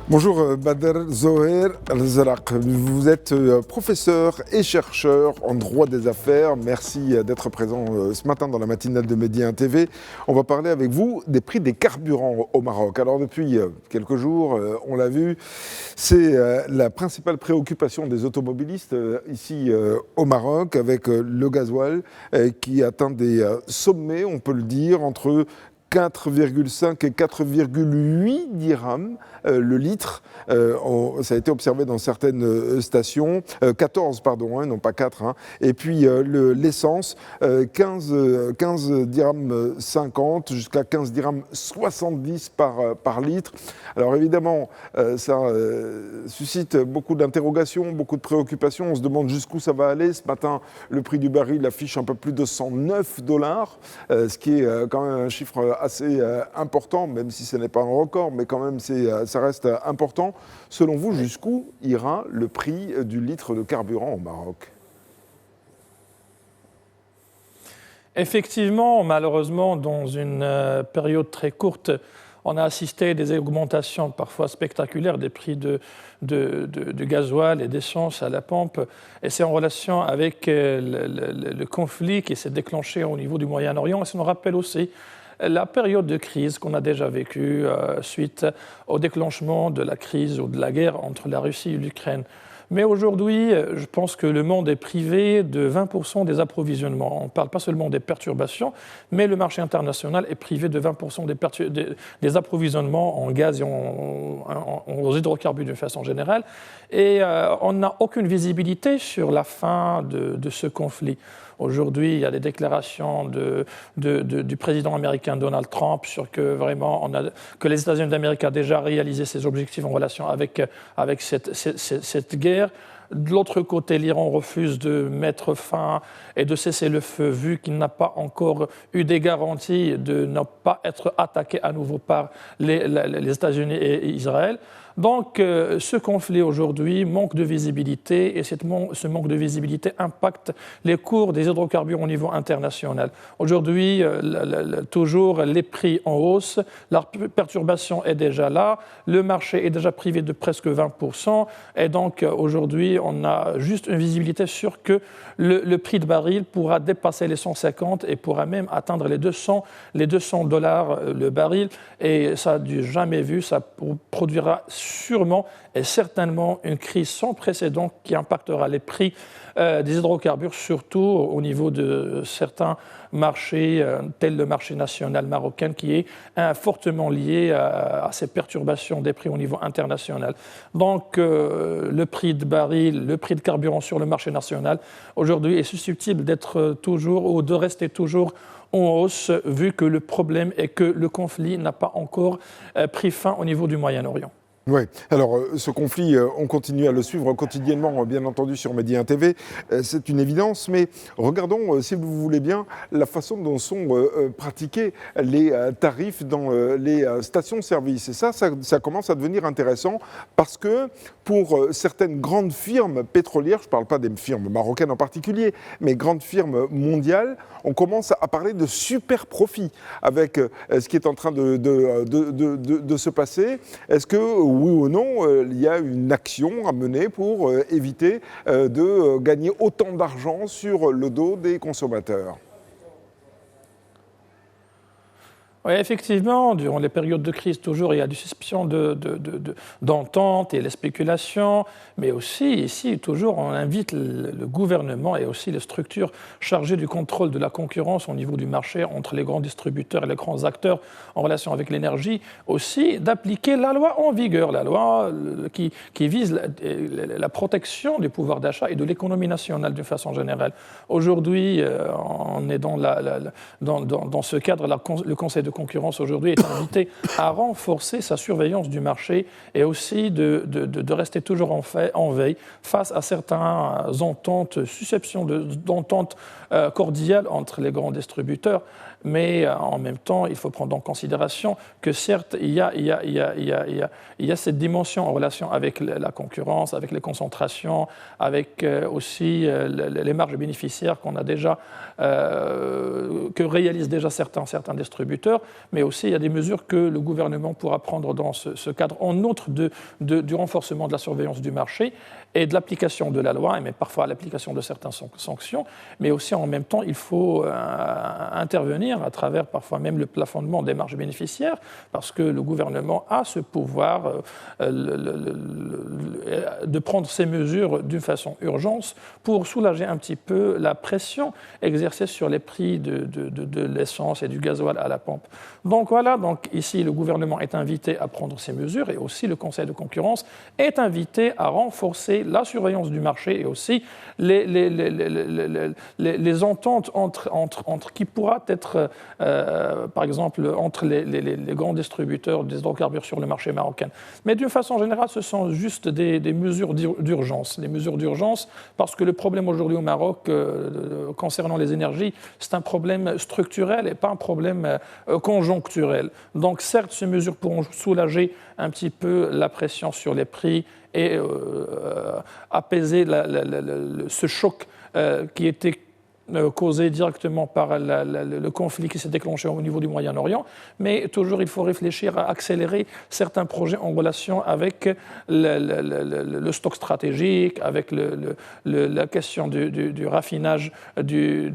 Bonjour Bader Zoher Al-Zaraq, vous êtes professeur et chercheur en droit des affaires. Merci d'être présent ce matin dans la matinale de Medi 1 TV. On va parler avec vous des prix des carburants au Maroc. Alors depuis quelques jours, on l'a vu, c'est la principale préoccupation des automobilistes ici au Maroc, avec le gasoil qui atteint des sommets, on peut le dire, entre 4,5 et 4,8 dirhams le litre. Ça a été observé dans certaines stations. 14, pardon, non pas 4. Et puis l'essence, 15 dirhams 50 jusqu'à 15 dirhams 70 par litre. Alors évidemment, ça suscite beaucoup d'interrogations, beaucoup de préoccupations. On se demande jusqu'où ça va aller. Ce matin, le prix du baril affiche un peu plus de $109, ce qui est quand même un chiffre assez important, même si ce n'est pas un record, mais quand même ça reste important. Selon vous, jusqu'où ira le prix du litre de carburant au Maroc ? Effectivement, malheureusement, dans une période très courte, on a assisté à des augmentations parfois spectaculaires des prix de gasoil et d'essence à la pompe. Et c'est en relation avec le conflit qui s'est déclenché au niveau du Moyen-Orient. Et ça nous rappelle aussi la période de crise qu'on a déjà vécue suite au déclenchement de la crise ou de la guerre entre la Russie et l'Ukraine. Mais aujourd'hui, je pense que le monde est privé de 20% des approvisionnements. On ne parle pas seulement des perturbations, mais le marché international est privé de 20% des approvisionnements en gaz et aux hydrocarbures d'une façon générale. Et on n'a aucune visibilité sur la fin de ce conflit. Aujourd'hui, il y a des déclarations du président américain Donald Trump sur que les États-Unis d'Amérique ont déjà réalisé ses objectifs en relation avec cette guerre. De l'autre côté, l'Iran refuse de mettre fin et de cesser le feu, vu qu'il n'a pas encore eu des garanties de ne pas être attaqué à nouveau par les États-Unis et Israël. Donc, ce conflit aujourd'hui manque de visibilité et ce manque de visibilité impacte les cours des hydrocarbures au niveau international. Aujourd'hui, toujours les prix en hausse, la perturbation est déjà là, le marché est déjà privé de presque 20% et donc aujourd'hui, on a juste une visibilité sur que le prix de baril pourra dépasser les 150 et pourra même atteindre les $200 le baril et ça n'a jamais vu, ça produira sûrement et certainement une crise sans précédent qui impactera les prix des hydrocarbures, surtout au niveau de certains marchés, tels le marché national marocain, qui est fortement lié à ces perturbations des prix au niveau international. Donc, le prix de baril, le prix de carburant sur le marché national, aujourd'hui, est susceptible d'être toujours ou de rester toujours en hausse, vu que le problème est que le conflit n'a pas encore pris fin au niveau du Moyen-Orient. Oui, alors ce conflit, on continue à le suivre quotidiennement, bien entendu, sur Medi 1 TV, c'est une évidence, mais regardons, si vous voulez bien, la façon dont sont pratiqués les tarifs dans les stations-service. Et ça commence à devenir intéressant, parce que pour certaines grandes firmes pétrolières, je ne parle pas des firmes marocaines en particulier, mais grandes firmes mondiales, on commence à parler de super profits avec ce qui est en train de se passer. Est-ce que, oui ou non, il y a une action à mener pour éviter de gagner autant d'argent sur le dos des consommateurs ? Oui, effectivement, durant les périodes de crise, toujours, il y a des suspicions d'entente et les spéculations, mais aussi, ici, toujours, on invite le gouvernement et aussi les structures chargées du contrôle de la concurrence au niveau du marché entre les grands distributeurs et les grands acteurs en relation avec l'énergie, aussi d'appliquer la loi en vigueur, la loi qui vise la protection du pouvoir d'achat et de l'économie nationale d'une façon générale. Aujourd'hui, on est dans ce cadre, le Conseil de concurrence aujourd'hui est invité à renforcer sa surveillance du marché et aussi de rester toujours en veille face à certaines ententes, susceptions d'ententes cordiales entre les grands distributeurs. mais en même temps, il faut prendre en considération que certes, il y a cette dimension en relation avec la concurrence, avec les concentrations, avec aussi les marges bénéficiaires qu'on a déjà, que réalisent déjà certains distributeurs, mais aussi il y a des mesures que le gouvernement pourra prendre dans ce cadre, en outre du renforcement de la surveillance du marché et de l'application de la loi, et même parfois l'application de certaines sanctions, mais aussi en même temps, il faut intervenir à travers parfois même le plafonnement des marges bénéficiaires, parce que le gouvernement a ce pouvoir de prendre ces mesures d'une façon urgente pour soulager un petit peu la pression exercée sur les prix de l'essence et du gasoil à la pompe. Donc voilà, donc ici le gouvernement est invité à prendre ces mesures et aussi le Conseil de concurrence est invité à renforcer la surveillance du marché et aussi les ententes entre qui pourra être, par exemple, entre les grands distributeurs des hydrocarbures sur le marché marocain. Mais d'une façon générale, ce sont juste des mesures d'urgence. Des mesures d'urgence parce que le problème aujourd'hui au Maroc concernant les énergies, c'est un problème structurel et pas un problème conjoncturel. Donc certes, ces mesures pourront soulager un petit peu la pression sur les prix et apaiser ce choc qui était causé directement par le conflit qui s'est déclenché au niveau du Moyen-Orient, mais toujours il faut réfléchir à accélérer certains projets en relation avec le stock stratégique, avec la question du raffinage du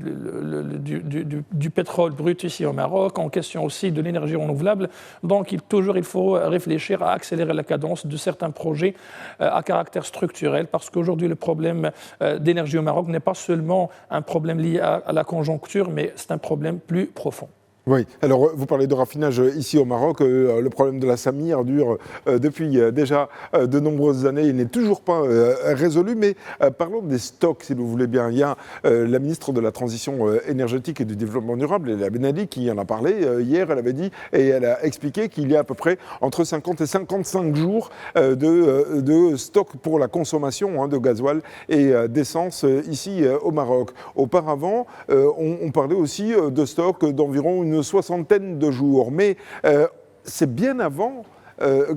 pétrole brut ici au Maroc, en question aussi de l'énergie renouvelable. Donc il faut réfléchir à accélérer la cadence de certains projets à caractère structurel, parce qu'aujourd'hui le problème d'énergie au Maroc n'est pas seulement un problème lié à la conjoncture, mais c'est un problème plus profond. Oui, alors vous parlez de raffinage ici au Maroc, le problème de la Samir dure depuis déjà de nombreuses années, il n'est toujours pas résolu, mais parlons des stocks si vous voulez bien. Il y a la ministre de la Transition énergétique et du Développement durable, Leila Ben Ali, qui en a parlé hier, elle avait dit, et elle a expliqué qu'il y a à peu près entre 50 et 55 jours de stock pour la consommation de gasoil et d'essence ici au Maroc. Auparavant, on parlait aussi de stock d'environ une soixantaine de jours. Mais c'est bien avant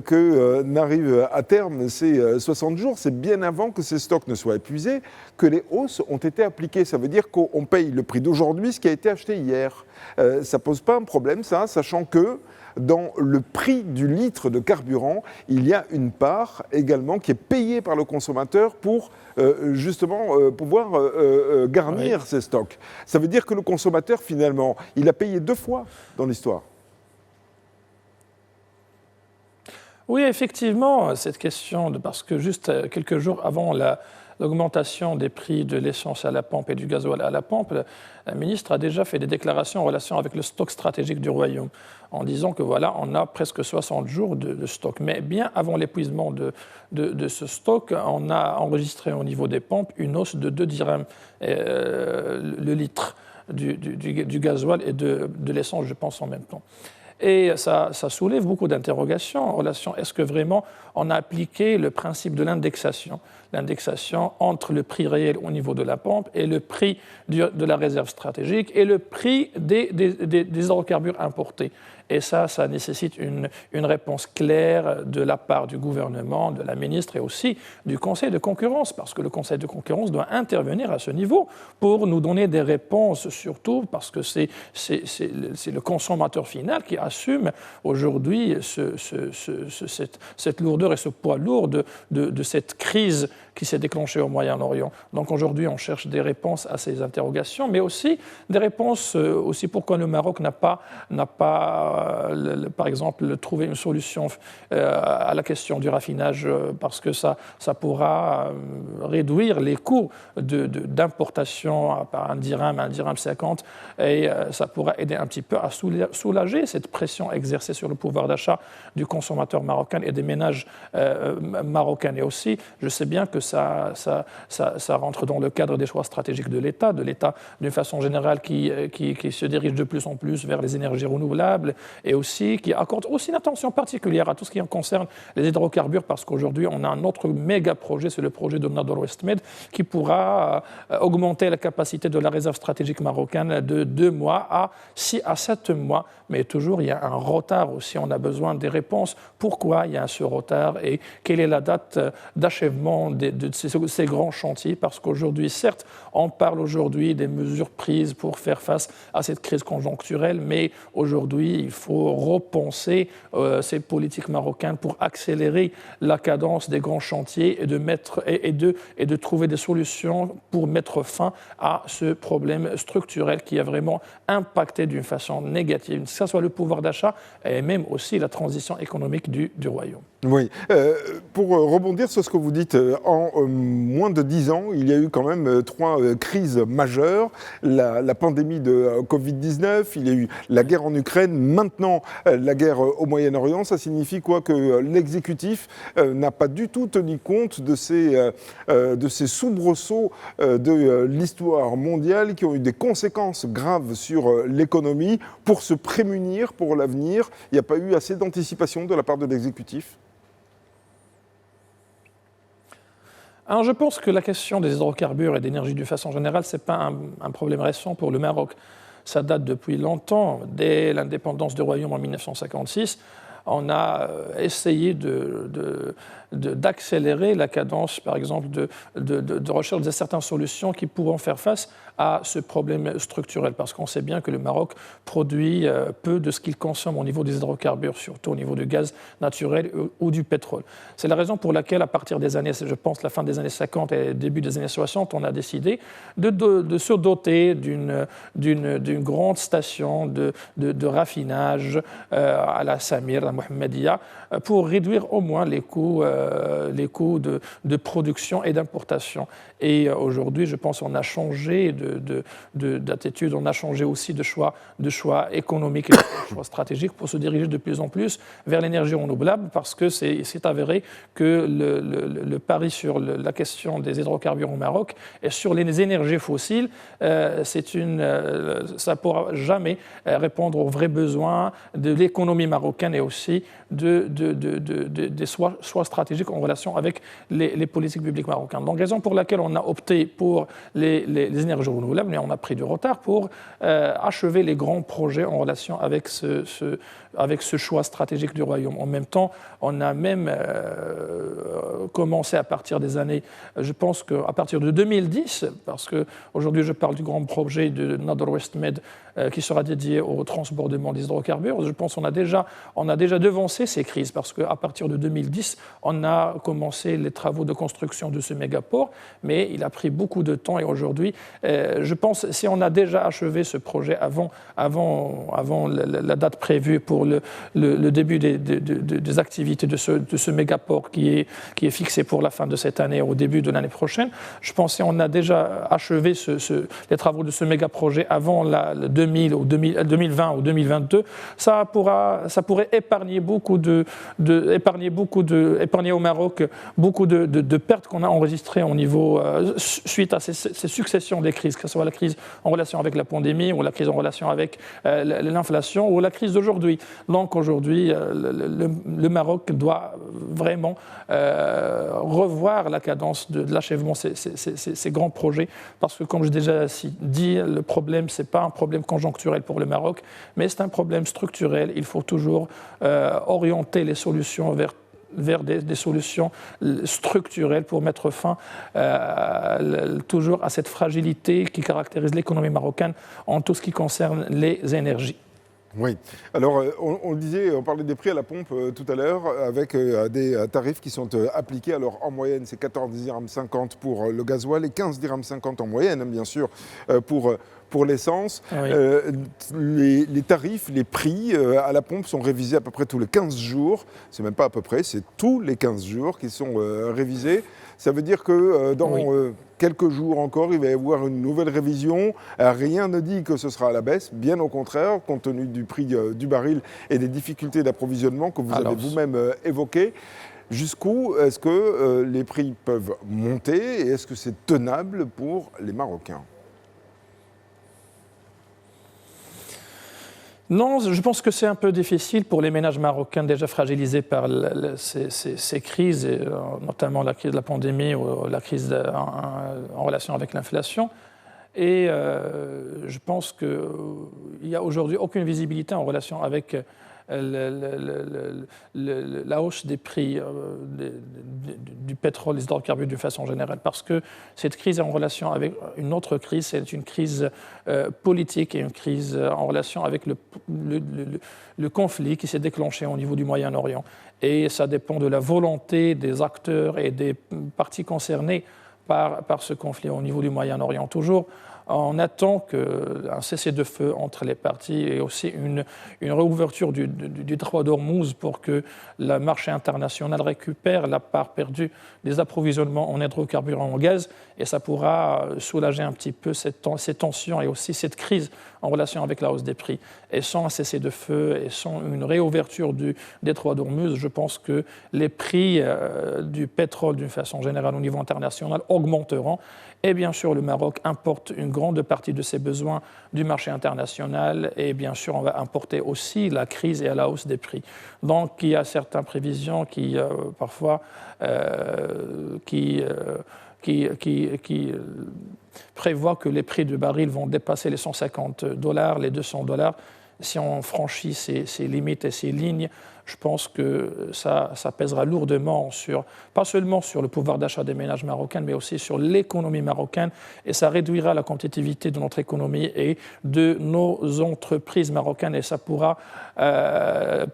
que n'arrivent à terme ces 60 jours, c'est bien avant que ces stocks ne soient épuisés, que les hausses ont été appliquées. Ça veut dire qu'on paye le prix d'aujourd'hui, ce qui a été acheté hier. Ça ne pose pas un problème, ça, sachant que dans le prix du litre de carburant, il y a une part également qui est payée par le consommateur pour justement pouvoir garnir ces stocks. Ça veut dire que le consommateur, finalement, il a payé 2 fois dans l'histoire. Oui, effectivement, cette question, parce que juste quelques jours avant l'augmentation des prix de l'essence à la pompe et du gasoil à la pompe, la ministre a déjà fait des déclarations en relation avec le stock stratégique du Royaume, en disant que voilà, on a presque 60 jours de stock. Mais bien avant l'épuisement de ce stock, on a enregistré au niveau des pompes une hausse de 2 dirhams le litre du gasoil et de l'essence, je pense, en même temps. Et ça soulève beaucoup d'interrogations en relation, est-ce que vraiment on a appliqué le principe de l'indexation entre le prix réel au niveau de la pompe et le prix de la réserve stratégique et le prix des hydrocarbures importés. Et ça nécessite une réponse claire de la part du gouvernement, de la ministre et aussi du Conseil de concurrence, parce que le Conseil de concurrence doit intervenir à ce niveau pour nous donner des réponses, surtout parce que c'est le consommateur final qui assume aujourd'hui cette lourdeur et ce poids lourd de cette crise qui s'est déclenchée au Moyen-Orient. Donc aujourd'hui, on cherche des réponses à ces interrogations, mais aussi des réponses aussi pourquoi le Maroc n'a pas par exemple, trouvé une solution à la question du raffinage, parce que ça pourra réduire les coûts d'importation par 1 dirham 50, et ça pourra aider un petit peu à soulager cette pression exercée sur le pouvoir d'achat du consommateur marocain et des ménages marocains. Et aussi, je sais bien que ça rentre dans le cadre des choix stratégiques de l'État d'une façon générale qui se dirige de plus en plus vers les énergies renouvelables et aussi qui accorde aussi une attention particulière à tout ce qui concerne les hydrocarbures parce qu'aujourd'hui on a un autre méga projet, c'est le projet de Nador West Med qui pourra augmenter la capacité de la réserve stratégique marocaine de 2 mois à 6 à 7 mois. Mais toujours, il y a un retard aussi. On a besoin des réponses. Pourquoi il y a ce retard et quelle est la date d'achèvement de ces grands chantiers? Parce qu'aujourd'hui, certes, on parle aujourd'hui des mesures prises pour faire face à cette crise conjoncturelle, mais aujourd'hui, il faut repenser ces politiques marocaines pour accélérer la cadence des grands chantiers et de trouver des solutions pour mettre fin à ce problème structurel qui a vraiment impacté d'une façon négative, que ce soit le pouvoir d'achat et même aussi la transition économique du royaume. Oui. Pour rebondir sur ce que vous dites, en moins de 10 ans, il y a eu quand même 3 crises majeures. La pandémie de Covid-19, il y a eu la guerre en Ukraine, maintenant la guerre au Moyen-Orient. Ça signifie quoi? Que l'exécutif n'a pas du tout tenu compte de ces soubresauts de l'histoire mondiale qui ont eu des conséquences graves sur l'économie. Pour se prémunir pour l'avenir, il n'y a pas eu assez d'anticipation de la part de l'exécutif? Alors, je pense que la question des hydrocarbures et d'énergie de façon générale, ce n'est pas un problème récent pour le Maroc. Ça date depuis longtemps, dès l'indépendance du royaume en 1956. On a essayé d'accélérer la cadence, par exemple, de recherche de certaines solutions qui pourront faire face à ce problème structurel. Parce qu'on sait bien que le Maroc produit peu de ce qu'il consomme au niveau des hydrocarbures, surtout au niveau du gaz naturel ou du pétrole. C'est la raison pour laquelle, à partir des années, je pense, la fin des années 50 et début des années 60, on a décidé de se doter d'une grande station de raffinage à la Samir, à la Mohammedia, pour réduire au moins les coûts de production et d'importation. Et aujourd'hui, je pense qu'on a changé d'attitude, on a changé aussi de choix économiques et de choix stratégiques pour se diriger de plus en plus vers l'énergie renouvelable parce que c'est avéré que le pari sur la question des hydrocarbures au Maroc et sur les énergies fossiles, ça ne pourra jamais répondre aux vrais besoins de l'économie marocaine et aussi des choix stratégiques en relation avec les politiques publiques marocaines. Donc, raison pour laquelle on a opté pour les énergies renouvelables, mais on a pris du retard pour achever les grands projets en relation avec ce choix stratégique du royaume. En même temps, on a même commencé à partir des années, je pense qu'à partir de 2010, parce qu'aujourd'hui je parle du grand projet de Nador West Med qui sera dédié au transbordement des hydrocarbures. Je pense qu'on a déjà devancé ces crises parce qu'à partir de 2010, on a commencé les travaux de construction de ce mégaport, mais il a pris beaucoup de temps et aujourd'hui, je pense si on a déjà achevé ce projet avant la date prévue pour le début des activités de ce mégaport qui est fixé pour la fin de cette année au début de l'année prochaine, je pense si on a déjà achevé les travaux de ce méga-projet avant le 2020 ou 2022, ça pourrait épargner au Maroc beaucoup de pertes qu'on a enregistrées au niveau suite à ces successions des crises, que ce soit la crise en relation avec la pandémie ou la crise en relation avec l'inflation ou la crise d'aujourd'hui. Donc aujourd'hui, le Maroc doit vraiment revoir la cadence de l'achèvement de ces grands projets parce que, comme j'ai déjà dit, le problème, ce n'est pas un problème conjoncturel pour le Maroc, mais c'est un problème structurel. Il faut toujours orienter les solutions vers des solutions structurelles pour mettre fin toujours à cette fragilité qui caractérise l'économie marocaine en tout ce qui concerne les énergies. Oui. Alors, on parlait des prix à la pompe tout à l'heure, avec des tarifs qui sont appliqués. Alors, en moyenne, c'est 14 dirhams 50 pour le gasoil et 15 dirhams 50 en moyenne, hein, bien sûr, pour l'essence. Oui. Les tarifs, les prix à la pompe sont révisés à peu près tous les 15 jours. C'est même pas à peu près, c'est tous les 15 jours qui sont révisés. Ça veut dire que dans quelques jours encore, il va y avoir une nouvelle révision. Rien ne dit que ce sera à la baisse, bien au contraire, compte tenu du prix du baril et des difficultés d'approvisionnement que vous avez vous-même évoquées. Jusqu'où est-ce que les prix peuvent monter et est-ce que c'est tenable pour les Marocains ? Non, je pense que c'est un peu difficile pour les ménages marocains déjà fragilisés par ces crises, et, notamment la crise de la pandémie ou la crise en relation avec l'inflation. Et je pense qu'il n'y a aujourd'hui aucune visibilité en relation avec la hausse des prix du pétrole et des hydrocarbures d'une façon générale, parce que cette crise est en relation avec une autre crise, c'est une crise politique et une crise en relation avec le conflit qui s'est déclenché au niveau du Moyen-Orient. Et ça dépend de la volonté des acteurs et des parties concernées par ce conflit au niveau du Moyen-Orient. Toujours, on attend qu'un cessez-le-feu entre les parties et aussi une réouverture du détroit d'Ormuz pour que le marché international récupère la part perdue des approvisionnements en hydrocarbures et en gaz, et ça pourra soulager un petit peu ces tensions et aussi cette crise en relation avec la hausse des prix. Et sans un cessez-le-feu et sans une réouverture du détroit d'Ormuz, je pense que les prix du pétrole d'une façon générale au niveau international augmenteront. Et bien sûr, le Maroc importe une grande partie de ses besoins du marché international et bien sûr, on va importer aussi la crise et la hausse des prix. Donc, il y a certaines prévisions qui, parfois, prévoient que les prix du baril vont dépasser les $150, les $200. Si on franchit ces limites et ces lignes, je pense que ça pèsera lourdement pas seulement sur le pouvoir d'achat des ménages marocains, mais aussi sur l'économie marocaine, et ça réduira la compétitivité de notre économie et de nos entreprises marocaines, et ça pourra ça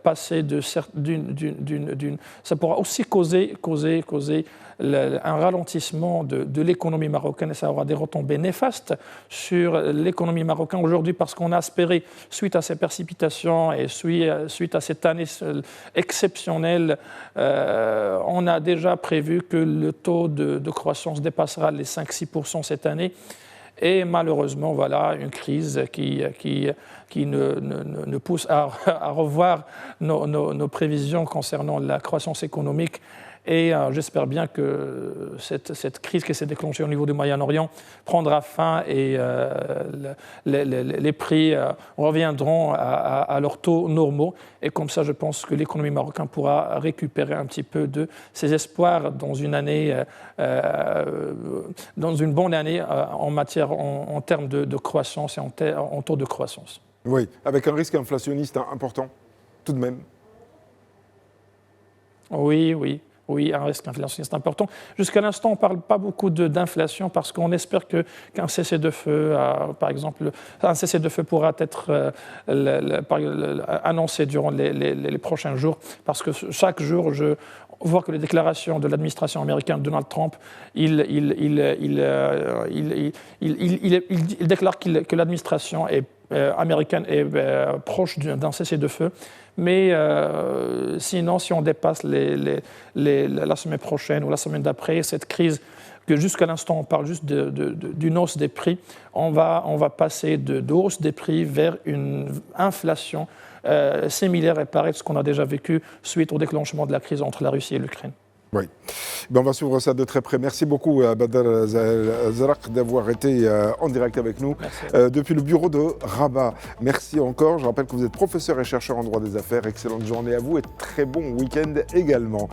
pourra aussi causer un ralentissement de l'économie marocaine, et ça aura des retombées néfastes sur l'économie marocaine aujourd'hui, parce qu'on a espéré, suite à ces précipitations et suite à cette année exceptionnelle, on a déjà prévu que le taux de croissance dépassera les 5-6% cette année. Et malheureusement, voilà une crise qui nous pousse à revoir nos prévisions concernant la croissance économique. Et j'espère bien que cette crise qui s'est déclenchée au niveau du Moyen-Orient prendra fin et les prix reviendront à leurs taux normaux. Et comme ça, je pense que l'économie marocaine pourra récupérer un petit peu de ses espoirs dans une année, dans une bonne année en termes de croissance et en taux de croissance. Oui, avec un risque inflationniste important, tout de même. Oui, un risque inflationniste important. Jusqu'à l'instant, on ne parle pas beaucoup d'inflation parce qu'on espère qu'un cessez-le-feu, par exemple, un cessez-le-feu pourra être annoncé durant les prochains jours, parce que chaque jour, je vois que les déclarations de l'administration américaine de Donald Trump, il déclare que l'administration américaine est proche d'un cessez-le-feu. Mais sinon, si on dépasse la semaine prochaine ou la semaine d'après, cette crise, que jusqu'à l'instant on parle juste d'une hausse des prix, on va passer de hausse des prix vers une inflation similaire et pareille à ce qu'on a déjà vécu suite au déclenchement de la crise entre la Russie et l'Ukraine. Oui. On va suivre ça de très près. Merci beaucoup à Badr Zaraq d'avoir été en direct avec nous depuis le bureau de Rabat. Merci encore. Je rappelle que vous êtes professeur et chercheur en droit des affaires. Excellente journée à vous et très bon week-end également.